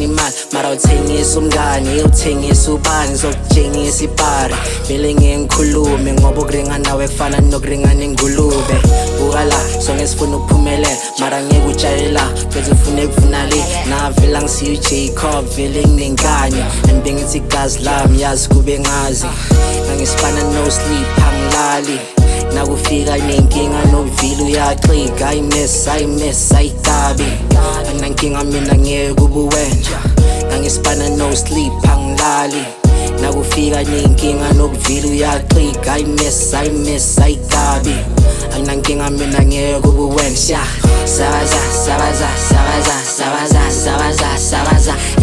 sifuna imali mara uthengisa umngane uthengisa ubani zokutshengisa ipari vele ngikhulume ngoba ukuringa nawe kufana nokuringana ingulube buka la sonke sifuna ukuphumelela mara ngeke utshayela bese ufune ukuvuna le navela ngisiyo Jacob vele nginenkani and bengithi igazi lami yazi kube ngazi ngisifana no sleep angilali nakufika nenkinga novila uyaxika ayimiss ayikabi anginankinga mina ngeke kubuwenja nangisipana no sleep angilali nakufika nenkinga novila uyaxika ayimiss ayikabi anginankinga mina ngeke kubuwenja sabaza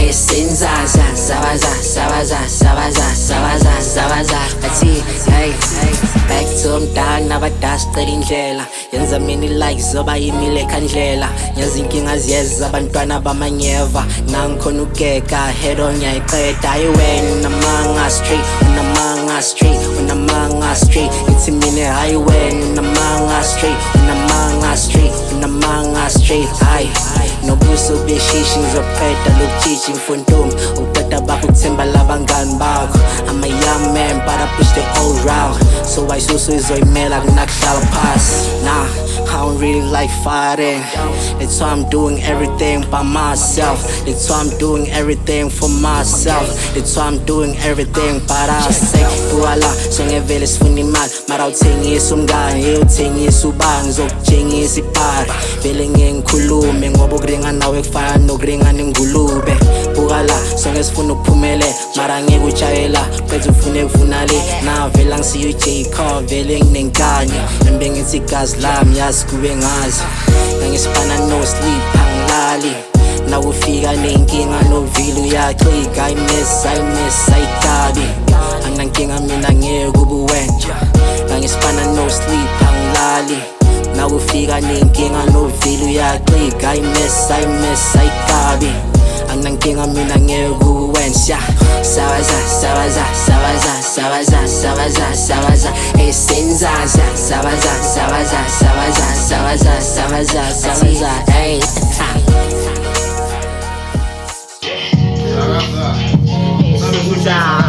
esenzaza sabaza athi hey back to mdala nabadasicela indlela yenza mini like zoba yimile khandlela nyazi inkinga ziyeza abantwana bamanyeva nangikhona ukeka head on yayiqeda ayiwena unamanga street ithi mina ayiwena unamanga street hayi nobuso beshishi ngizoqeda lokuchichi mfontombi uqeda bakho ukuthemba labangani bakho I'm a young man but I push the old route so ayisuso izoyimela kunakuhlala phasi nah I don't really like fighting that's why I'm doing everything by myself that's why I'm doing everything for myself that's why I'm doing everything but I say kuala sonke vele sifuna imali mara uthengisa umngane uthengisa ubani zokutshengisa ipari vele ngikhulume ngoba ukuringa nawe kufana nokuringana ingulube buka la sonke sifuna ukuphumelela mara ngeke utshayela bese ufune ukuvuna le navela ngisiyo Jacob vele nginenkani and bengithi igazi lami yazi kube ngazi nangisipana no sleep angilali nakufika nenkinga novila uyaxika ayimiss ayikabi anginankinga mina ngeke kubuwenja nangisipana no sleep angilali nakufika nenkinga novila uyaxika ayimiss ayikabi anginankinga mina ngeke kubuwenja sabaza esenzaza sabaza hey Sabe escuchar